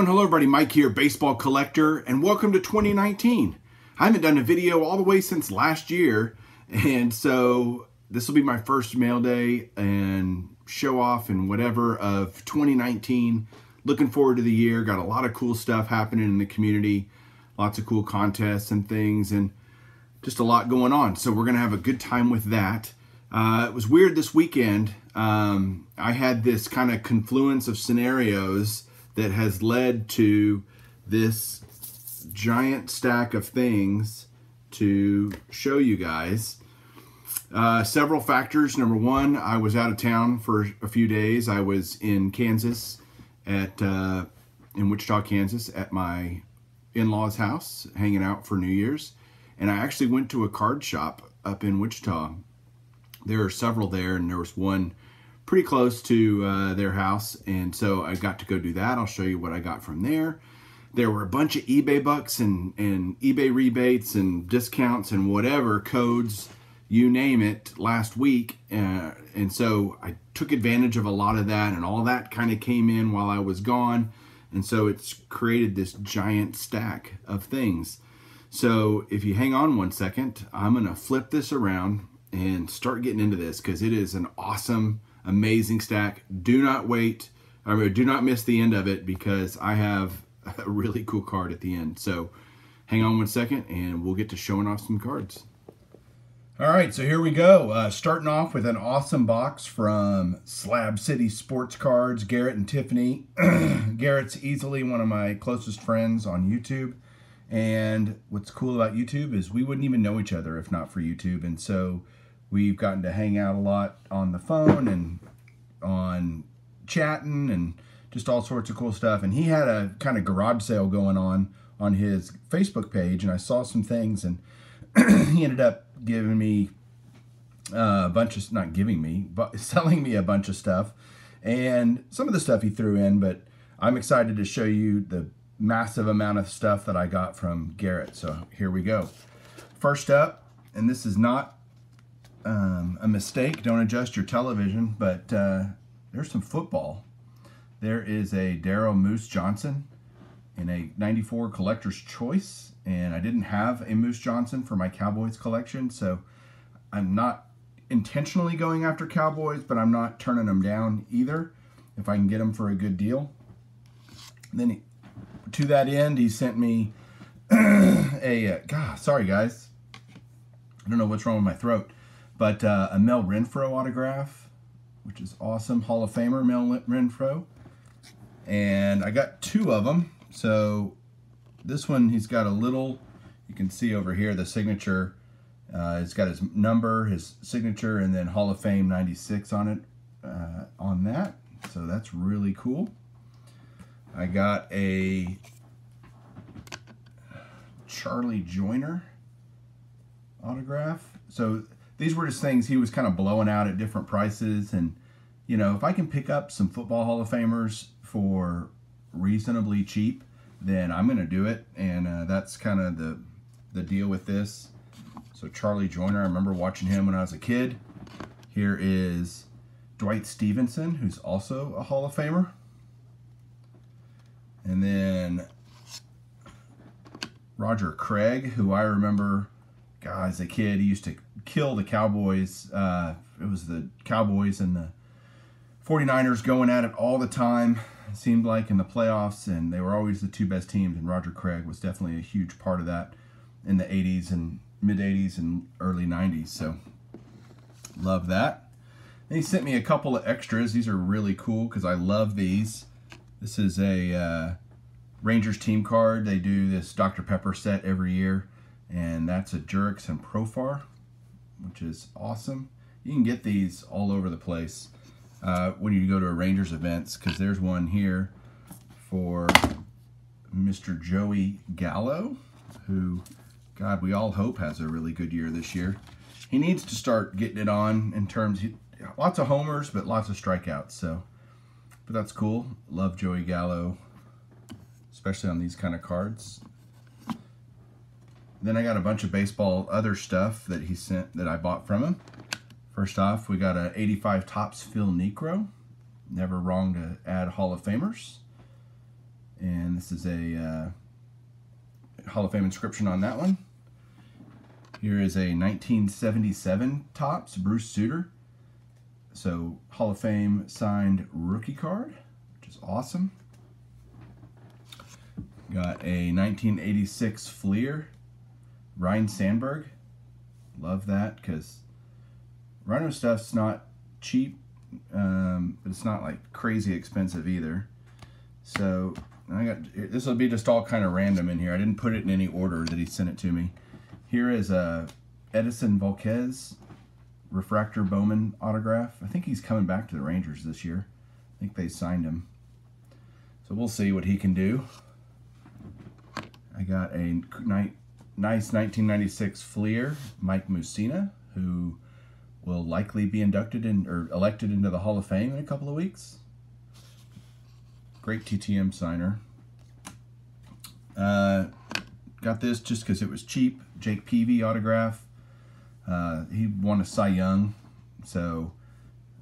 and hello everybody, Mike here, baseball collector, and welcome to 2019. I haven't done a video all the way since last year, and so this will be my first mail day and show off and whatever of 2019. Looking forward to the year. Got a lot of cool stuff happening in the community, lots of cool contests and things, and just a lot going on. So we're gonna have a good time with that. It was weird this weekend. I had this kind of confluence of scenarios that has led to this giant stack of things to show you guys. Several factors. Number one, I was out of town for a few days. I was in Kansas in Wichita, Kansas at my in-laws' house, hanging out for New Year's. And I actually went to a card shop up in Wichita. There are several there, and there was one pretty close to their house, and so I got to go do that. I'll show you what I got from there. There were a bunch of eBay bucks and eBay rebates and discounts and whatever, codes, you name it, last week. And so I took advantage of a lot of that, and all that kind of came in while I was gone. And so it's created this giant stack of things. So if you hang on one second, I'm going to flip this around and start getting into this because it is an awesome, amazing stack. Do not wait, or do not miss the end of it, because I have a really cool card at the end. So hang on one second and we'll get to showing off some cards. All right, so here we go. Starting off with an awesome box from Slab City Sports Cards, Garrett and Tiffany. Garrett's easily one of my closest friends on YouTube. And what's cool about YouTube is we wouldn't even know each other if not for YouTube. And so we've gotten to hang out a lot on the phone and on chatting and just all sorts of cool stuff. And he had a kind of garage sale going on his Facebook page, and I saw some things, and he ended up giving me a bunch of, not giving me, but selling me a bunch of stuff. And some of the stuff he threw in, but I'm excited to show you the massive amount of stuff that I got from Garrett. So here we go. First up, and this is not a mistake, don't adjust your television, but there's some football. There is a Darryl Moose Johnson in a 94 Collector's Choice, and I didn't have a Moose Johnson for my Cowboys collection, so I'm not intentionally going after Cowboys, but I'm not turning them down either if I can get them for a good deal. And then to that end, he sent me God, sorry guys, I don't know what's wrong with my throat, but a Mel Renfro autograph, which is awesome. Hall of Famer Mel Renfro. And I got two of them. So this one, he's got a little, you can see over here, the signature. It's got his number, his signature, and then Hall of Fame 96 on it, on that. So that's really cool. I got a Charlie Joyner autograph. So these were just things he was kind of blowing out at different prices, and you know, if I can pick up some football Hall of Famers for reasonably cheap, then I'm gonna do it. And that's kind of the deal with this. So Charlie Joyner, I remember watching him when I was a kid. Here is Dwight Stevenson, who's also a Hall of Famer. And then Roger Craig, who I remember, God, as a kid, he used to kill the Cowboys. It was the Cowboys and the 49ers going at it all the time, it seemed like, in the playoffs, and they were always the two best teams, and Roger Craig was definitely a huge part of that in the 80s and mid-80s and early 90s, so love that. And he sent me a couple of extras. These are really cool because I love these. This is a Rangers team card. They do this Dr. Pepper set every year, and that's a Jurix and Profar, which is awesome. You can get these all over the place when you go to a Rangers events, because there's one here for Mr. Joey Gallo, who, God, we all hope has a really good year this year. He needs to start getting it on in terms, lots of homers, but lots of strikeouts, so, but that's cool. Love Joey Gallo, especially on these kind of cards. Then I got a bunch of baseball other stuff that he sent that I bought from him. First off, we got a 85 Topps Phil Necro. Never wrong to add Hall of Famers. And this is a Hall of Fame inscription on that one. Here is a 1977 Topps Bruce Sutter. So Hall of Fame signed rookie card, which is awesome. Got a 1986 Fleer Ryan Sandberg. Love that because Rhino stuff's not cheap, but it's not like crazy expensive either. So I got, this will be just all kind of random in here. I didn't put it in any order that he sent it to me. Here is a Edison Volquez Refractor Bowman autograph. I think he's coming back to the Rangers this year. I think they signed him. So we'll see what he can do. I got a nice 1996 Fleer Mike Mussina, who will likely be inducted in or elected into the Hall of Fame in a couple of weeks. Great TTM signer. Got this just because it was cheap. Jake Peavy autograph. He won a Cy Young, so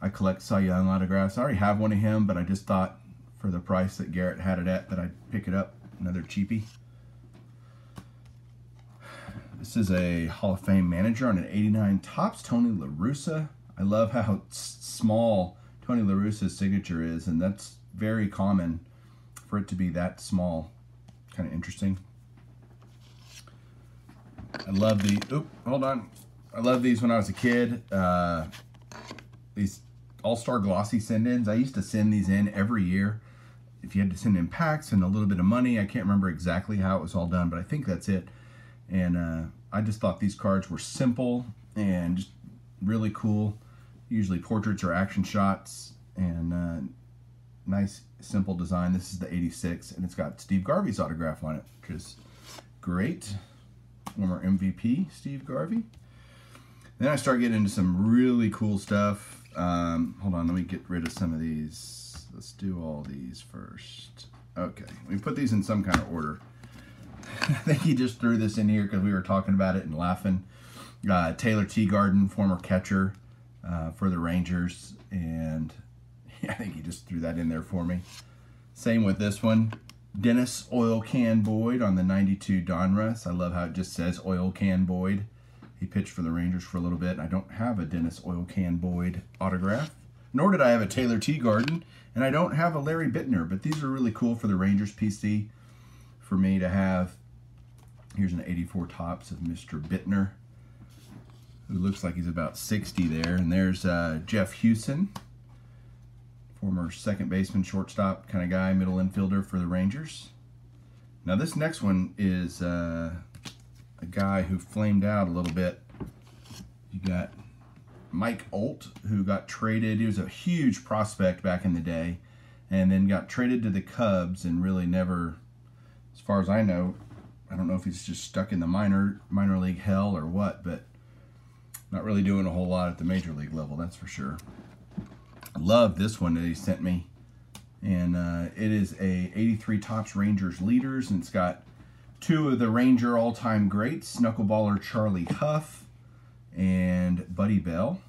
I collect Cy Young autographs. I already have one of him, but I just thought for the price that Garrett had it at that I'd pick it up. Another cheapie. This is a Hall of Fame manager on an 89 Topps Tony La Russa. I love how small Tony La Russa's signature is, and that's very common for it to be that small. Kind of interesting. I love the, hold on. I love these when I was a kid. These All-Star Glossy send-ins. I used to send these in every year. If you had to send in packs and a little bit of money, I can't remember exactly how it was all done, but I think that's it. And I just thought these cards were simple and just really cool. Usually portraits or action shots, and nice, simple design. This is the 86, and it's got Steve Garvey's autograph on it, which is great. Former MVP, Steve Garvey. Then I start getting into some really cool stuff. Hold on, let me get rid of some of these. Let's do all these first. Okay, let me put these in some kind of order. I think he just threw this in here because we were talking about it and laughing. Taylor Teagarden, former catcher for the Rangers, and I think he just threw that in there for me. Same with this one. Dennis Oil Can Boyd on the 92 Donruss. I love how it just says Oil Can Boyd. He pitched for the Rangers for a little bit. I don't have a Dennis Oil Can Boyd autograph, nor did I have a Taylor Teagarden, and I don't have a Larry Bittner, but these are really cool for the Rangers PC for me to have. Here's an 84 Topps of Mr. Bittner, who looks like he's about 60 there. And there's Jeff Hewson, former second baseman, shortstop kind of guy, middle infielder for the Rangers. Now this next one is a guy who flamed out a little bit. You got Mike Olt, who got traded. He was a huge prospect back in the day, and then got traded to the Cubs and really never, as far as I know, I don't know if he's just stuck in the minor league hell or what, but not really doing a whole lot at the major league level, that's for sure. I love this one that he sent me, and it is a 83 Topps Rangers Leaders, and it's got two of the Ranger all-time greats, knuckleballer Charlie Huff and Buddy Bell.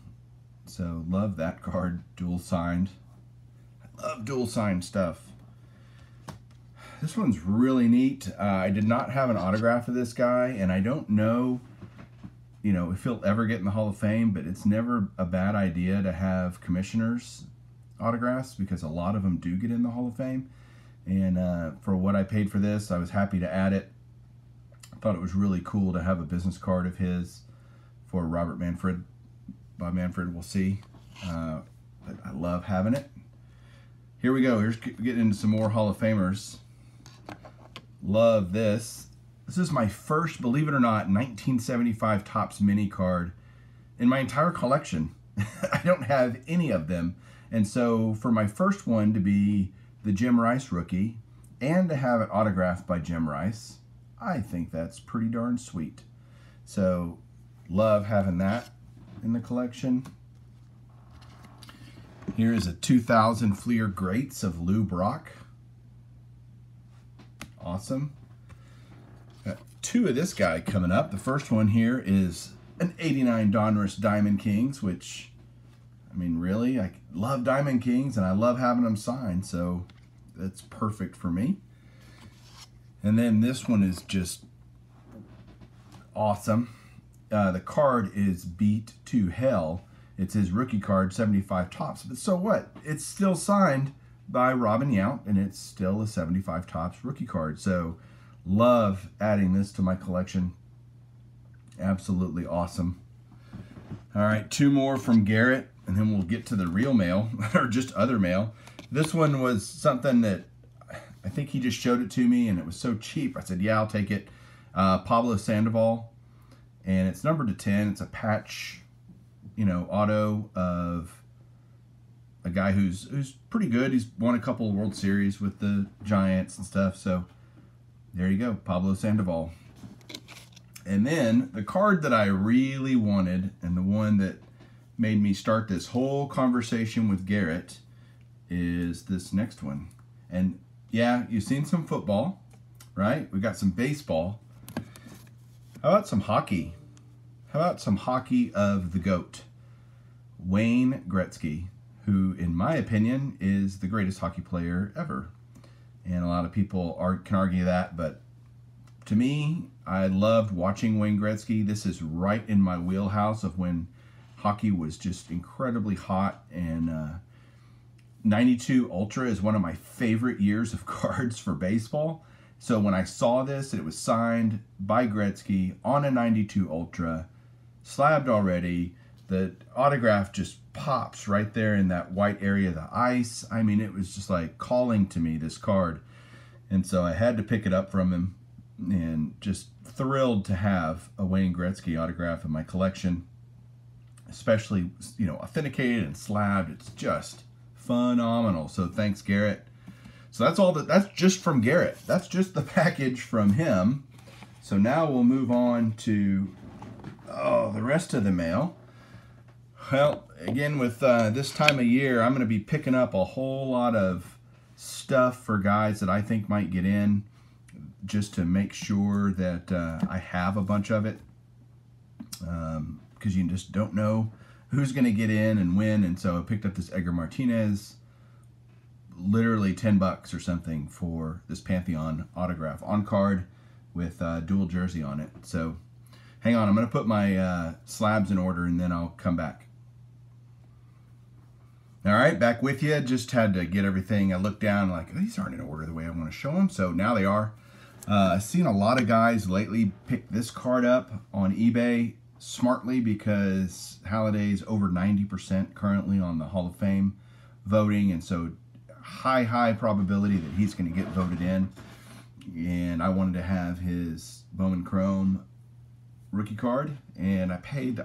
So love that card, dual signed. I love dual signed stuff. This one's really neat. I did not have an autograph of this guy, and I don't know, if he'll ever get in the Hall of Fame, but it's never a bad idea to have commissioners' autographs because a lot of them do get in the Hall of Fame. And for what I paid for this, I was happy to add it. I thought it was really cool to have a business card of his for Robert Manfred. Bob Manfred, we'll see. But I love having it. Here we go. Here's getting into some more Hall of Famers. Love this. This is my first, believe it or not, 1975 Topps mini card in my entire collection. I don't have any of them. And so for my first one to be the Jim Rice rookie and to have it autographed by Jim Rice, I think that's pretty darn sweet. So love having that in the collection. Here is a 2000 Fleer Greats of Lou Brock. Awesome. Got two of this guy coming up. The first one here is an 89 Donruss Diamond Kings, which, I mean, really, I love Diamond Kings and I love having them signed, so that's perfect for me. And then this one is just awesome. The card is beat to hell. It's his rookie card, 75 tops. But so what? It's still signed by Robin Yount, and it's still a 75 tops rookie card. So love adding this to my collection. Absolutely awesome. All right, 2 more from Garrett, and then we'll get to the real mail, or just other mail. This one was something that I think he just showed it to me, and it was so cheap. I said, yeah, I'll take it. Pablo Sandoval, and it's numbered to 10. It's a patch, you know, auto of a guy who's pretty good. He's won a couple of World Series with the Giants and stuff. So there you go, Pablo Sandoval. And then the card that I really wanted, and the one that made me start this whole conversation with Garrett, is this next one. And yeah, you've seen some football, right? We got some baseball. How about some hockey? How about some hockey of the GOAT, Wayne Gretzky, who, in my opinion, is the greatest hockey player ever. And a lot of people can argue that, but to me, I loved watching Wayne Gretzky. This is right in my wheelhouse of when hockey was just incredibly hot, and 92 Ultra is one of my favorite years of cards for baseball. So when I saw this, it was signed by Gretzky on a 92 Ultra, slabbed already. The autograph just pops right there in that white area of the ice. I mean, it was just like calling to me, this card. And so I had to pick it up from him, and just thrilled to have a Wayne Gretzky autograph in my collection, especially, you know, authenticated and slabbed. It's just phenomenal. So thanks, Garrett. So that's all that's just from Garrett. That's just the package from him. So now we'll move on to the rest of the mail. Well, again, with this time of year, I'm going to be picking up a whole lot of stuff for guys that I think might get in, just to make sure that I have a bunch of it, because you just don't know who's going to get in and when. And so I picked up this Edgar Martinez, literally $10 or something for this Pantheon autograph on card with dual jersey on it. So hang on, I'm going to put my slabs in order, and then I'll come back. All right, back with you. Just had to get everything. I looked down like, these aren't in order the way I want to show them. So now they are. I've seen a lot of guys lately pick this card up on eBay smartly, because Halliday's over 90% currently on the Hall of Fame voting, and so high probability that he's going to get voted in. And I wanted to have his Bowman Chrome rookie card, and I paid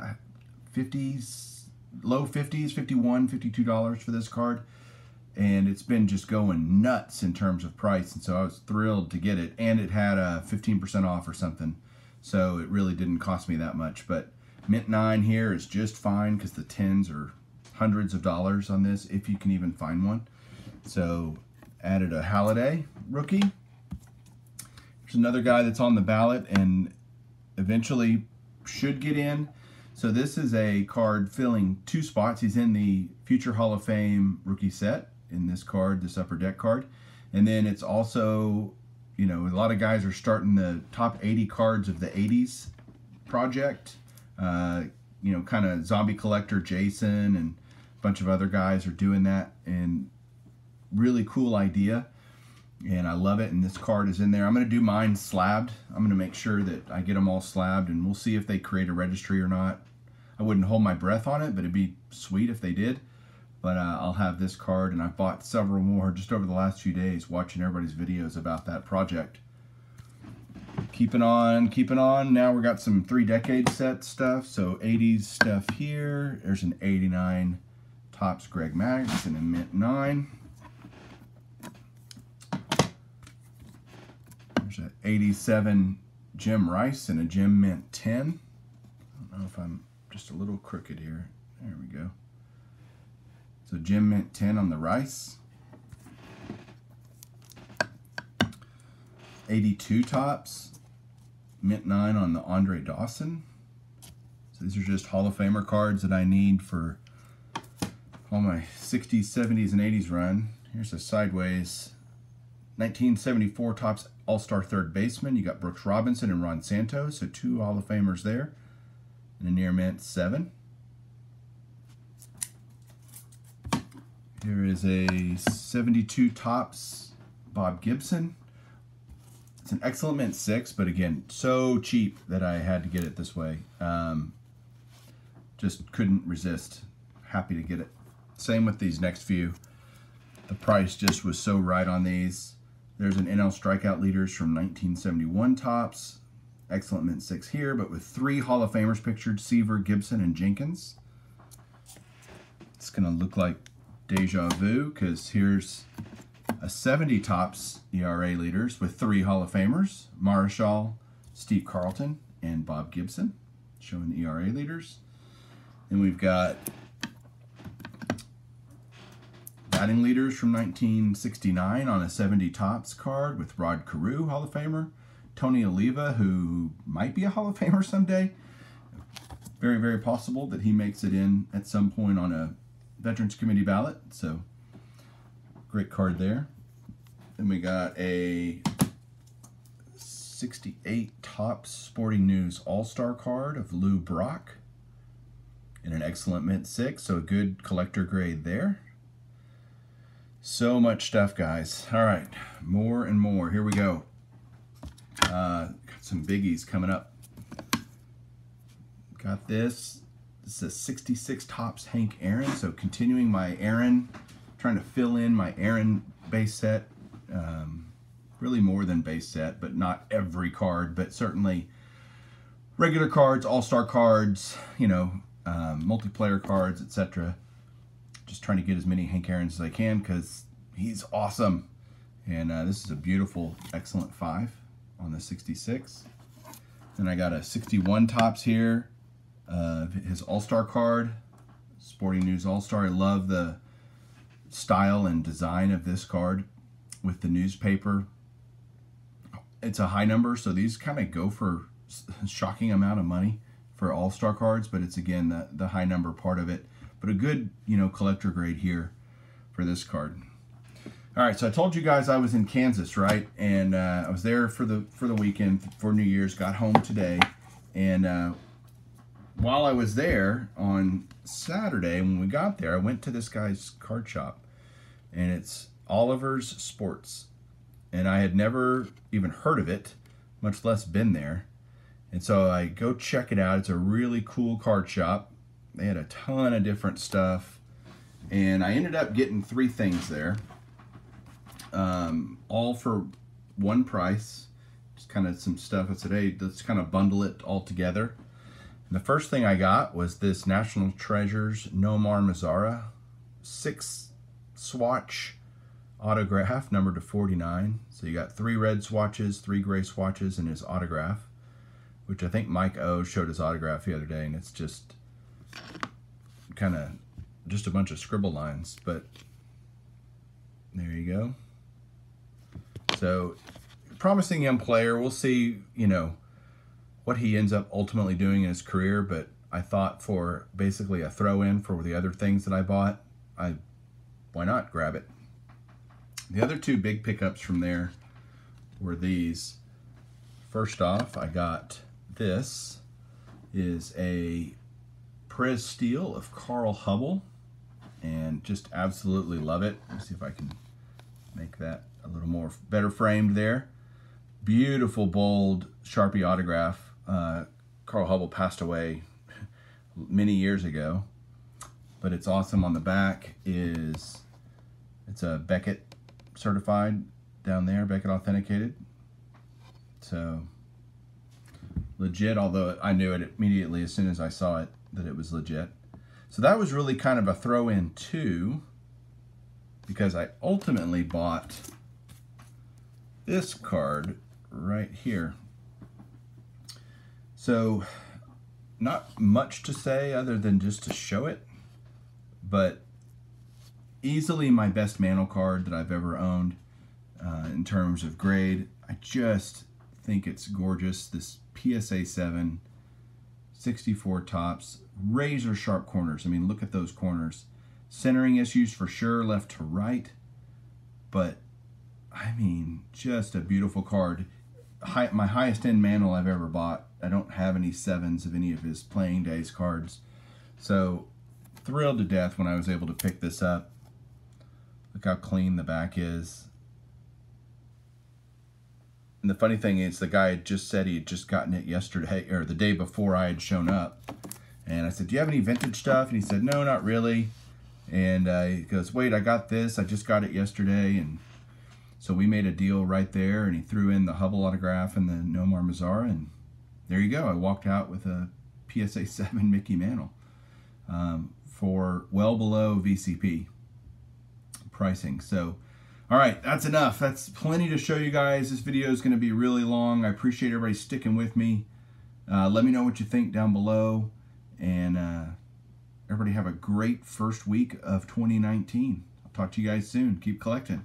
low 50s, $51, $52 for this card. And it's been just going nuts in terms of price, and so I was thrilled to get it. And it had a 15% off or something, so it really didn't cost me that much. But mint 9 here is just fine, because the 10s are hundreds of dollars on this, if you can even find one. So added a Halliday rookie. There's another guy that's on the ballot and eventually should get in. So this is a card filling 2 spots. He's in the future Hall of Fame rookie set in this card, this upper deck card. And then it's also, you know, a lot of guys are starting the top 80 cards of the 80s project. You know, kind of Zombie Collector Jason and a bunch of other guys are doing that, and really cool idea. And I love it, and this card is in there. I'm going to do mine slabbed. I'm going to make sure that I get them all slabbed, and we'll see if they create a registry or not. I wouldn't hold my breath on it, but it'd be sweet if they did. But I'll have this card, and I've bought several more just over the last few days watching everybody's videos about that project. Keeping on. Now we got some 3-decade set stuff. So 80s stuff here. There's an 89 Topps Greg Maddux and a mint 9. There's an 87 Jim Rice and a Jim mint 10. I don't know if I'm just a little crooked here. There we go. So Jim mint 10 on the Rice. 82 Topps, mint 9 on the Andre Dawson. So these are just Hall of Famer cards that I need for all my 60s, 70s, and 80s run. Here's a sideways 1974 Topps All-Star third baseman. You got Brooks Robinson and Ron Santos, so 2 Hall of Famers there. And a near mint 7. Here is a 72 Topps Bob Gibson. It's an excellent mint 6, but again, so cheap that I had to get it this way. Just couldn't resist. Happy to get it. Same with these next few. The price just was so right on these. There's an NL Strikeout Leaders from 1971 Topps. Excellent mint 6 here, but with 3 Hall of Famers pictured, Seaver, Gibson, and Jenkins. It's going to look like deja vu, because here's a 70 Topps ERA Leaders with 3 Hall of Famers, Marichal, Steve Carlton, and Bob Gibson, showing the ERA Leaders. Then we've got batting leaders from 1969 on a 70 Topps card with Rod Carew, Hall of Famer, Tony Oliva, who might be a Hall of Famer someday. Very, very possible that he makes it in at some point on a Veterans Committee ballot. So, great card there. Then we got a 68 Topps Sporting News All-Star card of Lou Brock in an excellent mint 6, so a good collector grade there. So much stuff, guys. All right, more and more. Here we go. Got some biggies coming up. Got this. This is a 66 Topps Hank Aaron. So continuing my Aaron, trying to fill in my Aaron base set. Really more than base set, but not every card, but certainly regular cards, all-star cards, you know, multiplayer cards, etc. Just trying to get as many Hank Aarons as I can because he's awesome. And this is a beautiful, excellent 5 on the 66. Then I got a 61 Topps here. His All-Star card, Sporting News All-Star. I love the style and design of this card with the newspaper. It's a high number, so these kind of go for a shocking amount of money for All-Star cards, but it's, again, the high number part of it. But a good, you know, collector grade here for this card. All right, so I told you guys I was in Kansas, right? And I was there for the weekend, for New Year's, got home today. And while I was there on Saturday, when we got there, I went to this guy's card shop. And it's Oliver's Sports. And I had never even heard of it, much less been there. And so I go check it out. It's a really cool card shop. They had a ton of different stuff. And I ended up getting 3 things there. All for one price. Just kind of some stuff. I said, hey, let's kind of bundle it all together. And the first thing I got was this National Treasures Nomar Mazara 6 swatch autograph, numbered to 49. So you got 3 red swatches, 3 gray swatches, and his autograph, which I think Mike O showed his autograph the other day, and it's just kind of just a bunch of scribble lines, but there you go. So, promising young player. We'll see, you know, what he ends up ultimately doing in his career, but I thought for basically a throw-in for the other things that I bought, why not grab it? The other 2 big pickups from there were these. First off, I got this. Is a Prez Steel of Carl Hubble, and just absolutely love it. Let's see if I can make that a little more better framed there. Beautiful, bold Sharpie autograph. Carl Hubble passed away many years ago, but it's awesome. On the back it's a Beckett certified down there, Beckett authenticated. So legit, although I knew it immediately as soon as I saw it that it was legit. So that was really kind of a throw-in too, because I ultimately bought this card right here. So not much to say other than just to show it, but easily my best Mantle card that I've ever owned in terms of grade. I just think it's gorgeous. This PSA 7, 64 Topps, razor sharp corners. I mean, look at those corners. Centering issues for sure, left to right, but I mean, just a beautiful card. My highest end Mantle I've ever bought. I don't have any 7s of any of his Playing Days cards. So, thrilled to death when I was able to pick this up. Look how clean the back is. And the funny thing is, the guy had just said he had just gotten it yesterday, or the day before I had shown up. And I said, do you have any vintage stuff? And he said, no, not really. And he goes, wait, I got this. I just got it yesterday. And so we made a deal right there. And he threw in the Hubble autograph and the Nomar Mazara. And there you go. I walked out with a PSA 7 Mickey Mantle for well below VCP pricing. So, all right, that's enough. That's plenty to show you guys. This video is going to be really long. I appreciate everybody sticking with me. Let me know what you think down below. And everybody have a great first week of 2019. I'll talk to you guys soon. Keep collecting.